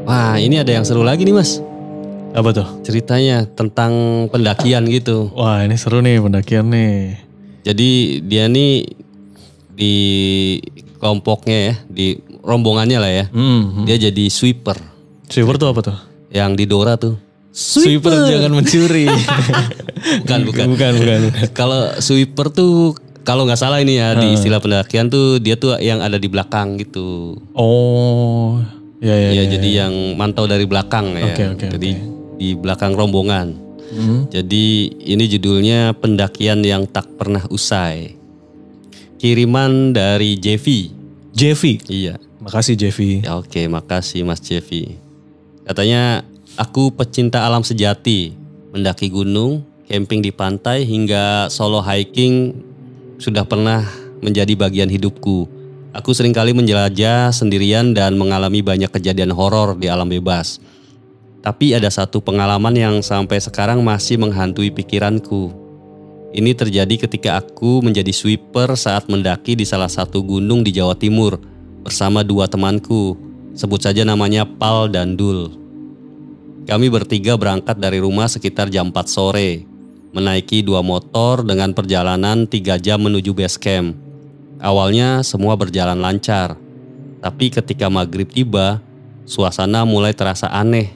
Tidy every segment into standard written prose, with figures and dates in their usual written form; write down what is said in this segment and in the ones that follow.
Wah, ini ada yang seru lagi nih Mas. Apa tuh? Ceritanya tentang pendakian gitu. Wah, ini seru nih pendakian nih. Jadi dia nih di kelompoknya ya, di rombongannya lah ya. Dia jadi sweeper. Sweeper tuh apa tuh? Yang di Dora tuh. Sweeper jangan mencuri. Bukan. Kalau sweeper tuh kalau nggak salah ini ya di istilah pendakian tuh dia tuh yang ada di belakang gitu. Oh, ya. Jadi yang mantau dari belakang ya. Oke. Jadi di belakang rombongan. Jadi ini judulnya pendakian yang tak pernah usai. Kiriman dari Jeffy. Jeffy. Iya. Makasih Jeffy. Ya, oke, makasih Mas Jeffy. Katanya, aku pecinta alam sejati, mendaki gunung, camping di pantai hingga solo hiking sudah pernah menjadi bagian hidupku. Aku seringkali menjelajah sendirian dan mengalami banyak kejadian horor di alam bebas. Tapi ada satu pengalaman yang sampai sekarang masih menghantui pikiranku. Ini terjadi ketika aku menjadi sweeper saat mendaki di salah satu gunung di Jawa Timur bersama dua temanku. Sebut saja namanya Pal dan Dul. Kami bertiga berangkat dari rumah sekitar jam 4 sore. Menaiki 2 motor dengan perjalanan 3 jam menuju base camp. Awalnya semua berjalan lancar. Tapi ketika maghrib tiba, suasana mulai terasa aneh.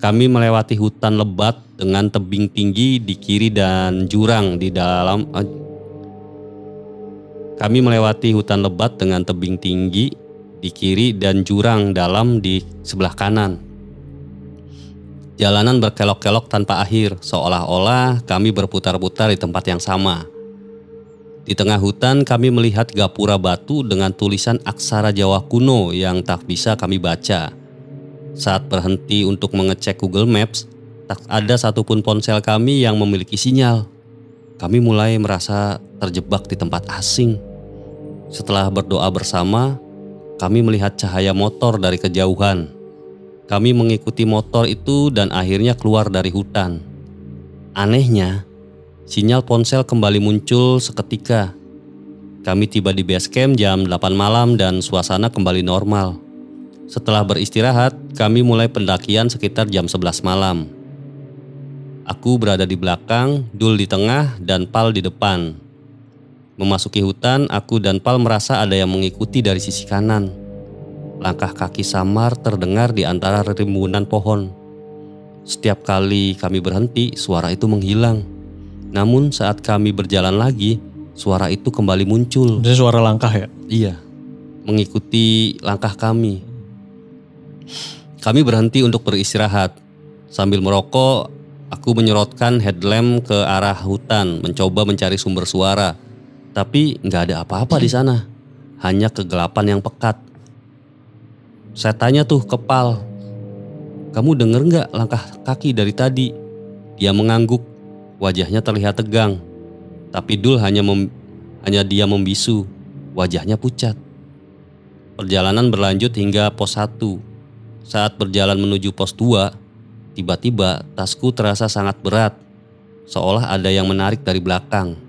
Kami melewati hutan lebat dengan tebing tinggi di kiri dan jurang di dalam. Kami melewati hutan lebat dengan tebing tinggi di kiri dan jurang dalam di sebelah kanan. Jalanan berkelok-kelok tanpa akhir, seolah-olah kami berputar-putar di tempat yang sama. Di tengah hutan kami melihat gapura batu dengan tulisan aksara Jawa kuno yang tak bisa kami baca. Saat berhenti untuk mengecek Google Maps, tak ada satupun ponsel kami yang memiliki sinyal. Kami mulai merasa terjebak di tempat asing. Setelah berdoa bersama, kami melihat cahaya motor dari kejauhan. Kami mengikuti motor itu dan akhirnya keluar dari hutan. Anehnya, sinyal ponsel kembali muncul seketika. Kami tiba di base camp jam 8 malam dan suasana kembali normal. Setelah beristirahat, kami mulai pendakian sekitar jam 11 malam. Aku berada di belakang, Dul di tengah, dan Pal di depan. Memasuki hutan, aku dan Pal merasa ada yang mengikuti dari sisi kanan. Langkah kaki samar terdengar di antara rimbunan pohon. Setiap kali kami berhenti, suara itu menghilang. Namun saat kami berjalan lagi, suara itu kembali muncul. Itu suara langkah ya? Iya, mengikuti langkah kami. Kami berhenti untuk beristirahat. Sambil merokok, aku menyorotkan headlamp ke arah hutan, mencoba mencari sumber suara. Tapi nggak ada apa-apa di sana, hanya kegelapan yang pekat. Saya tanya tuh ke Pal, kamu denger nggak langkah kaki dari tadi? Dia mengangguk, wajahnya terlihat tegang. Tapi Dul hanya dia membisu, wajahnya pucat. Perjalanan berlanjut hingga pos 1. Saat berjalan menuju pos 2, tiba-tiba tasku terasa sangat berat, seolah ada yang menarik dari belakang.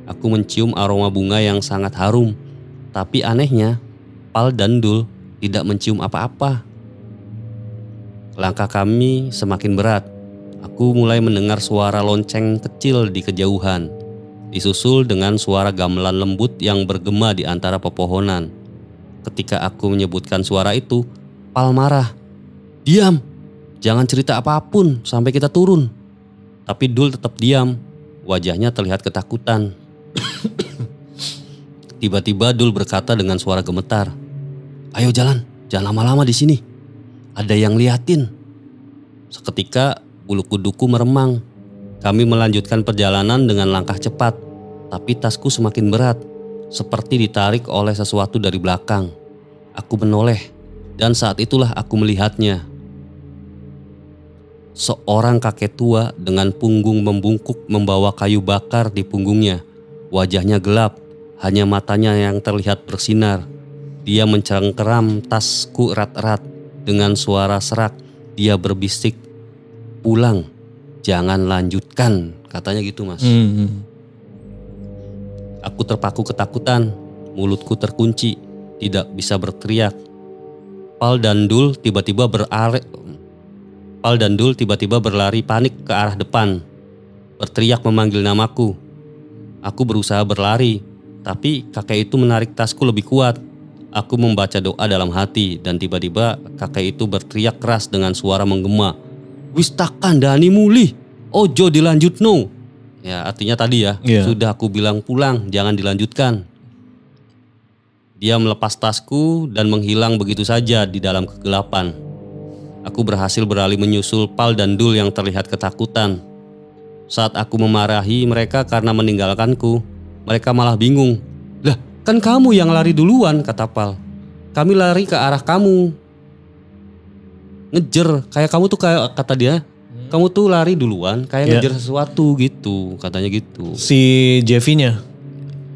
Aku mencium aroma bunga yang sangat harum, tapi anehnya Pal dan Dul tidak mencium apa-apa. Langkah kami semakin berat. Aku mulai mendengar suara lonceng kecil di kejauhan, disusul dengan suara gamelan lembut yang bergema di antara pepohonan. Ketika aku menyebutkan suara itu, Pal marah. Diam, jangan cerita apapun sampai kita turun. Tapi Dul tetap diam, wajahnya terlihat ketakutan. Tiba-tiba Dul berkata dengan suara gemetar, ayo jalan, jangan lama-lama di sini. Ada yang liatin. Seketika bulu kuduku meremang. Kami melanjutkan perjalanan dengan langkah cepat, tapi tasku semakin berat, seperti ditarik oleh sesuatu dari belakang. Aku menoleh, dan saat itulah aku melihatnya. Seorang kakek tua dengan punggung membungkuk membawa kayu bakar di punggungnya. Wajahnya gelap, hanya matanya yang terlihat bersinar. Dia mencengkeram tasku erat-erat. Dengan suara serak, dia berbisik, pulang, jangan lanjutkan, katanya gitu Mas. Aku terpaku ketakutan, mulutku terkunci, tidak bisa berteriak. Pal dan Dul tiba-tiba berlari panik ke arah depan, berteriak memanggil namaku. Aku berusaha berlari, tapi kakek itu menarik tasku lebih kuat. Aku membaca doa dalam hati dan tiba-tiba kakek itu berteriak keras dengan suara menggema. Wis tak kandhani mulih, ojo dilanjutno. Ya artinya tadi ya, sudah aku bilang pulang, jangan dilanjutkan. Dia melepas tasku dan menghilang begitu saja di dalam kegelapan. Aku berhasil beralih menyusul Pal dan Dul yang terlihat ketakutan. Saat aku memarahi mereka karena meninggalkanku, mereka malah bingung. Lah, kan kamu yang lari duluan, kata Pal. Kami lari ke arah kamu. Ngejer, kayak kamu tuh kayak kata dia, kamu tuh lari duluan, kayak ngejer sesuatu gitu, katanya gitu. Si Jeffy-nya?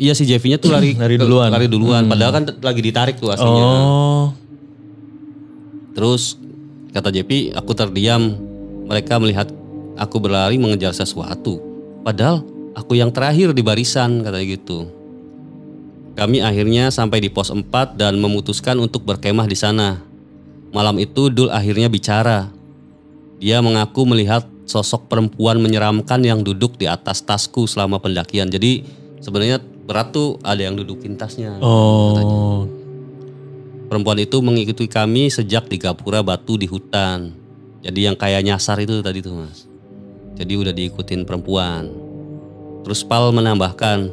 Iya, si Jeffy-nya tuh lari duluan. Padahal kan lagi ditarik tuh aslinya. Terus kata Jeffy, aku terdiam. Mereka melihat aku berlari mengejar sesuatu. Padahal aku yang terakhir di barisan, katanya gitu. Kami akhirnya sampai di pos 4 dan memutuskan untuk berkemah di sana. Malam itu Dul akhirnya bicara. Dia mengaku melihat sosok perempuan menyeramkan yang duduk di atas tasku selama pendakian. Jadi sebenarnya berat tuh ada yang dudukin tasnya. Katanya. Perempuan itu mengikuti kami sejak di gapura batu di hutan. Jadi yang kayak nyasar itu tadi tuh mas. Jadi udah diikutin perempuan. Terus Pal menambahkan,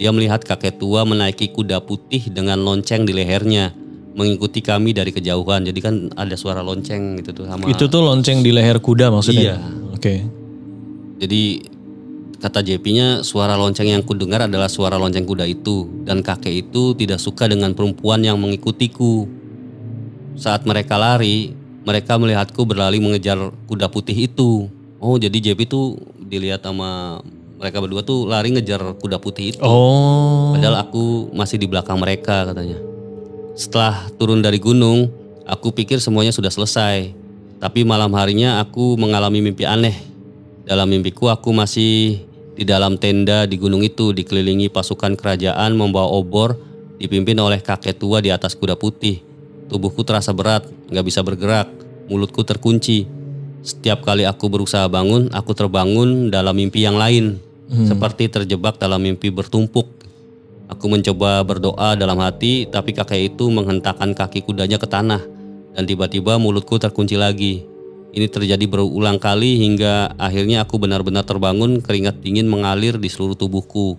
dia melihat kakek tua menaiki kuda putih dengan lonceng di lehernya, mengikuti kami dari kejauhan. Jadi kan ada suara lonceng gitu tuh sama. Itu tuh lonceng di leher kuda maksudnya? Iya. Oke. Jadi kata JP-nya suara lonceng yang kudengar adalah suara lonceng kuda itu. Dan kakek itu tidak suka dengan perempuan yang mengikutiku. Saat mereka lari, mereka melihatku berlari mengejar kuda putih itu. Oh jadi JP tuh dilihat sama mereka berdua tuh lari ngejar kuda putih itu. Padahal aku masih di belakang mereka katanya. Setelah turun dari gunung, aku pikir semuanya sudah selesai. Tapi malam harinya aku mengalami mimpi aneh. Dalam mimpiku aku masih di dalam tenda di gunung itu, dikelilingi pasukan kerajaan membawa obor, dipimpin oleh kakek tua di atas kuda putih. Tubuhku terasa berat, gak bisa bergerak, mulutku terkunci. Setiap kali aku berusaha bangun, aku terbangun dalam mimpi yang lain. Seperti terjebak dalam mimpi bertumpuk. Aku mencoba berdoa dalam hati, tapi kakek itu menghentakkan kaki kudanya ke tanah. Dan tiba-tiba mulutku terkunci lagi. Ini terjadi berulang kali hingga akhirnya aku benar-benar terbangun, keringat dingin mengalir di seluruh tubuhku.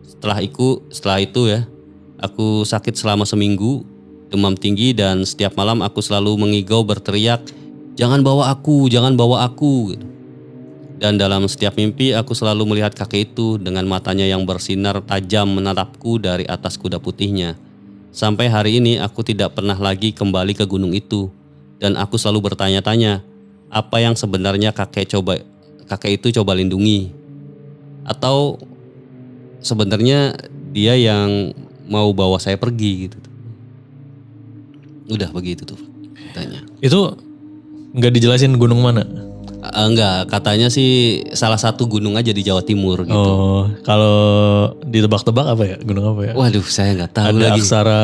Setelah itu ya, aku sakit selama seminggu, demam tinggi dan setiap malam aku selalu mengigau berteriak, jangan bawa aku. Dan dalam setiap mimpi aku selalu melihat kakek itu dengan matanya yang bersinar tajam menatapku dari atas kuda putihnya. Sampai hari ini aku tidak pernah lagi kembali ke gunung itu. Dan aku selalu bertanya-tanya, apa yang sebenarnya kakek itu coba lindungi? Atau sebenarnya dia yang mau bawa saya pergi gitu. Udah begitu tuh tanya. Itu nggak dijelasin gunung mana? Enggak, katanya sih salah satu gunung aja di Jawa Timur gitu. Oh, kalau ditebak-tebak apa ya? Gunung apa ya? Waduh, saya nggak tahu ada lagi. Ada aksara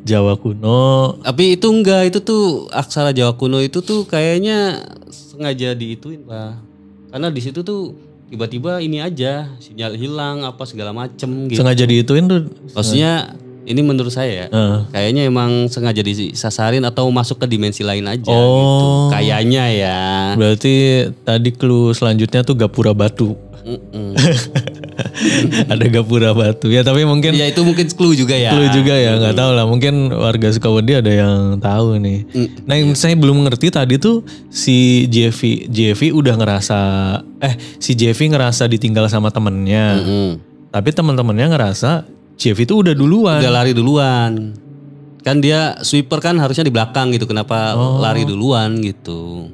Jawa kuno. Tapi itu enggak, itu tuh aksara Jawa kuno itu tuh kayaknya sengaja diituin lah. Karena di situ tuh tiba-tiba ini aja sinyal hilang apa segala macem gitu. Sengaja diituin tuh? Maksudnya ini menurut saya ya, kayaknya emang sengaja disasarin atau masuk ke dimensi lain aja gitu. Kayaknya ya. Berarti tadi clue selanjutnya tuh gapura batu. Ada gapura batu. Ya tapi mungkin. Ya itu mungkin clue juga ya. Clue juga ya, nggak tahu lah. Mungkin warga Sukawati ada yang tahu nih. Nah yang saya belum ngerti tadi tuh si Jeffy udah ngerasa, si Jeffy ngerasa ditinggal sama temennya. Tapi teman-temannya ngerasa Jeffy itu udah duluan. Udah lari duluan. Kan dia sweeper kan harusnya di belakang gitu. Kenapa lari duluan gitu.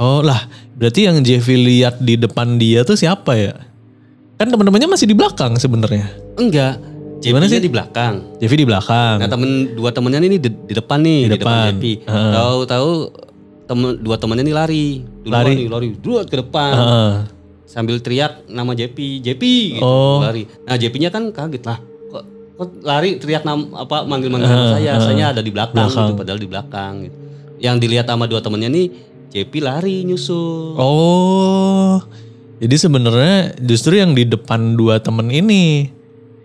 Oh lah, berarti yang Jeffy lihat di depan dia tuh siapa ya? Kan teman-temannya masih di belakang sebenarnya. Enggak. Gimana sih? Di belakang. Jeffy di belakang. Nah dua temennya ini di depan nih. Di depan Jeffy. Tahu-tahu dua temennya ini lari. Lari. Dua ke depan. Sambil teriak nama JP gitu, lari. Nah JP-nya kan kaget lah. Kok kok lari teriak manggil-manggil nama saya ada di belakang gitu, padahal di belakang gitu. Yang dilihat sama 2 temennya nih, JP lari nyusul. Oh, jadi sebenarnya justru yang di depan 2 temen ini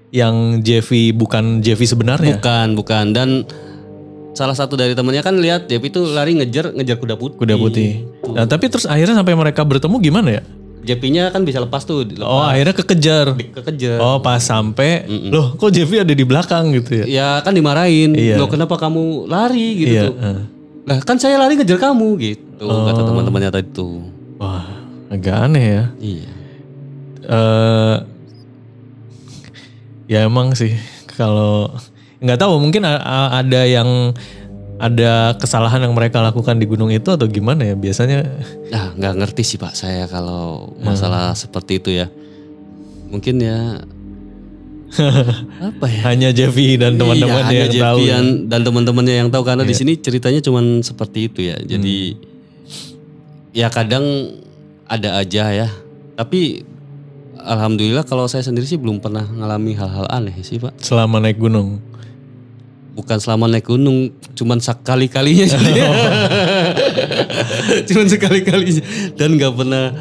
yang Jeffy bukan Jeffy sebenarnya. Bukan. Dan salah satu dari temennya kan lihat JP itu lari ngejar kuda putih. Kuda putih. Nah, tapi terus akhirnya sampai mereka bertemu gimana ya? JP-nya kan bisa lepas tuh. Oh, akhirnya kekejar. Oh, pas sampai, loh kok Jeffy ada di belakang gitu ya? Ya kan dimarahin. Loh kenapa kamu lari gitu tuh. Lah kan saya lari ngejar kamu gitu, kata teman-temannya tadi tuh. Wah, agak aneh ya. Iya. Ya emang sih, kalau nggak tahu mungkin ada kesalahan yang mereka lakukan di gunung itu atau gimana ya biasanya. Nah, nggak ngerti sih Pak saya kalau masalah seperti itu ya. Mungkin ya apa ya? Hanya Jeffy dan teman-temannya yang tahu. Dan teman-temannya yang tahu karena di sini ceritanya cuman seperti itu ya. Jadi ya kadang ada aja ya. Tapi alhamdulillah kalau saya sendiri sih belum pernah ngalami hal-hal aneh sih Pak. Selama naik gunung. Bukan selama naik gunung, cuman sekali-kalinya cuman sekali-kalinya dan nggak pernah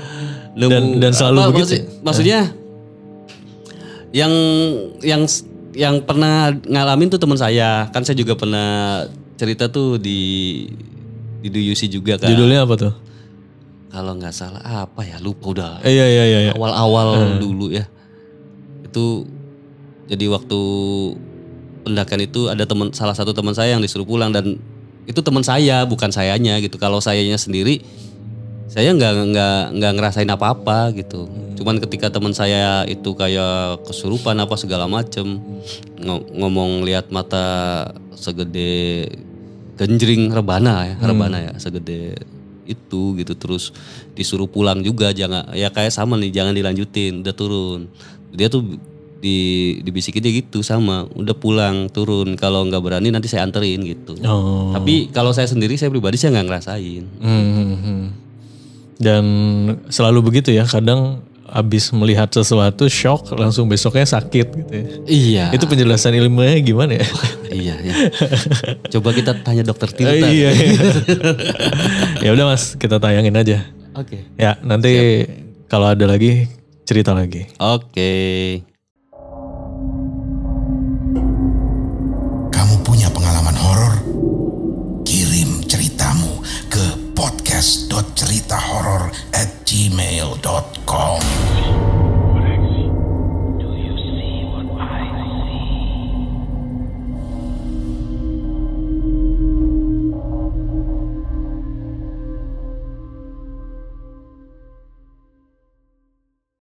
nemu dan selalu begitu. Maksudnya yang pernah ngalamin tuh teman saya, kan saya juga pernah cerita tuh di UC juga kan. Judulnya apa tuh? Kalau nggak salah apa ya, lupa udah. Iya. Awal-awal dulu ya. Itu jadi waktu pendakian itu ada salah satu teman saya yang disuruh pulang dan itu teman saya bukan sayanya gitu. Kalau sayanya sendiri saya nggak ngerasain apa-apa gitu. Cuman ketika teman saya itu kayak kesurupan apa segala macem, ngomong lihat mata segede genjring rebana ya segede itu gitu, terus disuruh pulang juga, jangan ya kayak sama nih, jangan dilanjutin, udah turun. Dia tuh dibisikin dia gitu sama, udah pulang turun, kalau nggak berani nanti saya anterin gitu. Tapi kalau saya sendiri, saya pribadi saya nggak ngerasain. Dan selalu begitu ya, kadang abis melihat sesuatu shock langsung besoknya sakit gitu ya. Iya. Itu penjelasan ilmunya gimana ya? Iya. Coba kita tanya dokter Tirta. Iya. Ya udah Mas, kita tayangin aja. Oke. Ya nanti kalau ada lagi cerita lagi. Oke.